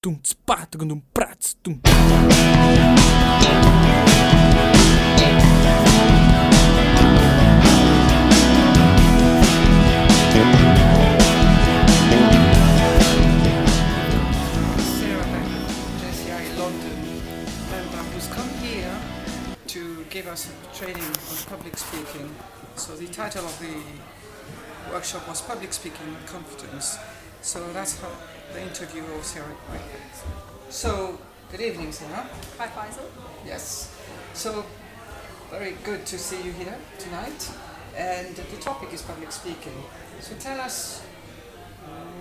Tum tspa tum prats tum. Sarah Beckwith, JCI London, who's come here to give us a training on public speaking. So the title of the workshop was Public Speaking with Confidence. So that's how the interview of Sarah Beckwith. So, good evening, Sarah. Hi, Faisal. Yes. So, very good to see you here tonight. And the topic is public speaking. So tell us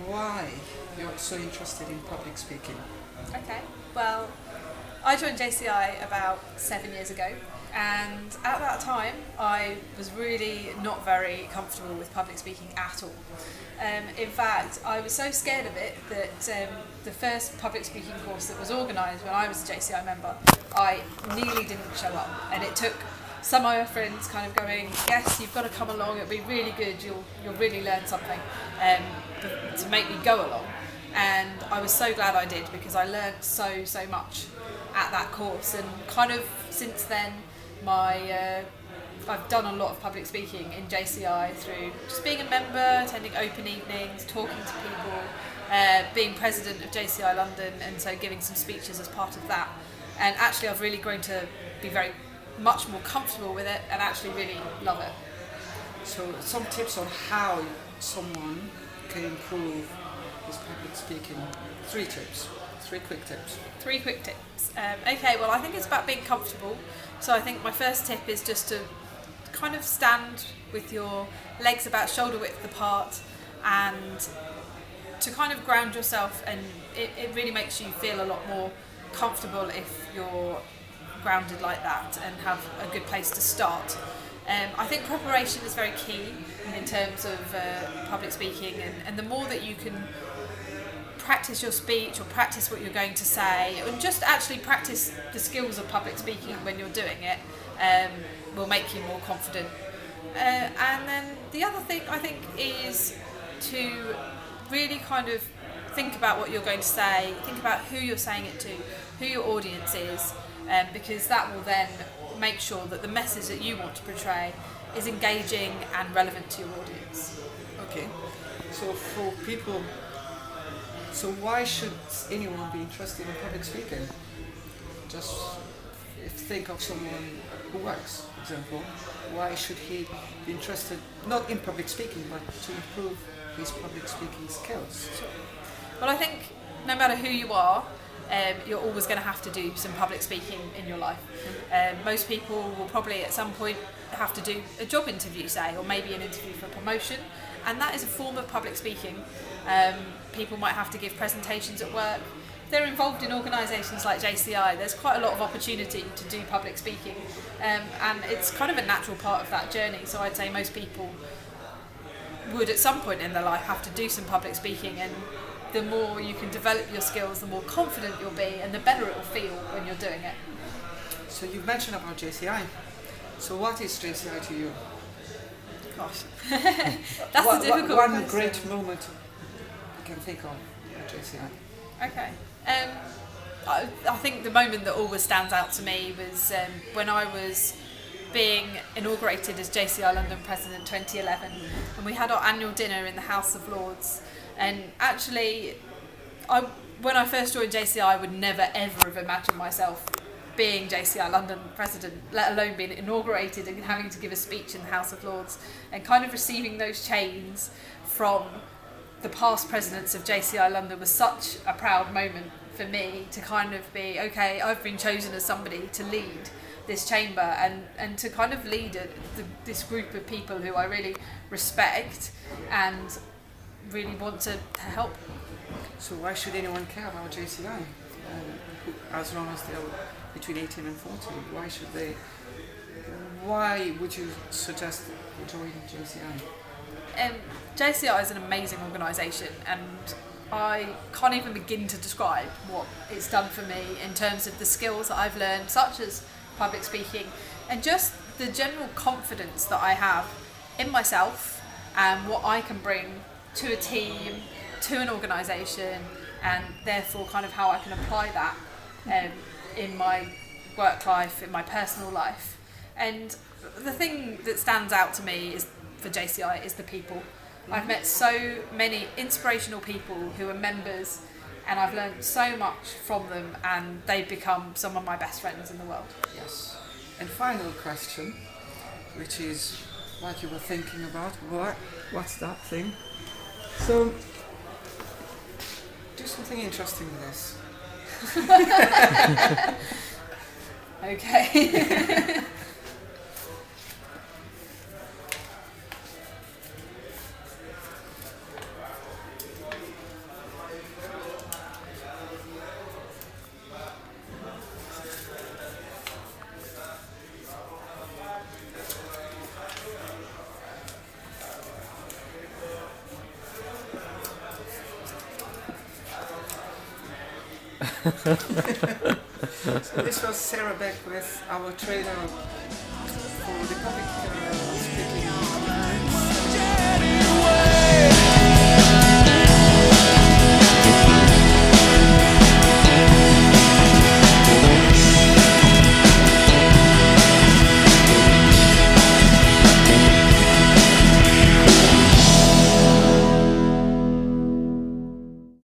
why you're so interested in public speaking. Okay, well, I joined JCI about 7 years ago, and at that time I was really not very comfortable with public speaking at all. In fact, I was so scared of it that the first public speaking course that was organised when I was a JCI member, I nearly didn't show up, and it took some of my friends kind of going, yes, you've got to come along, it'll be really good, you'll really learn something, to make me go along. And I was so glad I did, because I learned so much at that course, and kind of since then I've done a lot of public speaking in JCI through just being a member, attending open evenings, talking to people, being president of JCI London, and so giving some speeches as part of that. And actually I've really grown to be very much more comfortable with it and actually really love it. So some tips on how someone can improve his public speaking. 3 quick tips. 3 quick tips. Okay, well, I think it's about being comfortable. So I think my first tip is just to kind of stand with your legs about shoulder width apart, and to kind of ground yourself, and it really makes you feel a lot more comfortable if you're grounded like that and have a good place to start. I think preparation is very key in terms of public speaking, and the more that you can practice your speech or practice what you're going to say, and just actually practice the skills of public speaking when you're doing it, will make you more confident. And then the other thing I think is to really kind of think about what you're going to say, think about who you're saying it to, who your audience is, because that will then make sure that the message that you want to portray is engaging and relevant to your audience. Okay. So for people, so why should anyone be interested in public speaking? Just think of someone who works, for example. Why should he be interested, not in public speaking, but to improve his public speaking skills? Well, I think no matter who you are, you're always going to have to do some public speaking in your life. Most people will probably at some point have to do a job interview, say, or maybe an interview for promotion, and that is a form of public speaking. People might have to give presentations at work. If they're involved in organisations like JCI, there's quite a lot of opportunity to do public speaking, and it's kind of a natural part of that journey. So I'd say most people would at some point in their life have to do some public speaking, and the more you can develop your skills, the more confident you'll be, and the better it will feel when you're doing it. So you've mentioned about JCI. So what is JCI to you? Gosh, that's a difficult one question. great moment you can think of at JCI. Okay. I think the moment that always stands out to me was when I was being inaugurated as JCI London President 2011, and we had our annual dinner in the House of Lords. And actually, when I first joined JCI, I would never ever have imagined myself being JCI London President, let alone being inaugurated and having to give a speech in the House of Lords, and kind of receiving those chains from the past presidents of JCI London was such a proud moment for me to kind of be, okay, I've been chosen as somebody to lead this chamber, and to kind of lead this group of people who I really respect and really want to help. So why should anyone care about JCI? As long as they're between 18 and 40, why would you suggest joining JCI? JCI is an amazing organisation, and I can't even begin to describe what it's done for me in terms of the skills that I've learned, such as public speaking, and just the general confidence that I have in myself and what I can bring to a team, to an organisation, and therefore kind of how I can apply that in my work life, in my personal life. And the thing that stands out to me is for JCI is the people. I've met so many inspirational people who are members, and I've learned so much from them, and they've become some of my best friends in the world. Yes. And final question, which is like you were thinking about, what's that thing? So, do something interesting with this. Okay. So this was Sarah Beckwith, our trainer for the public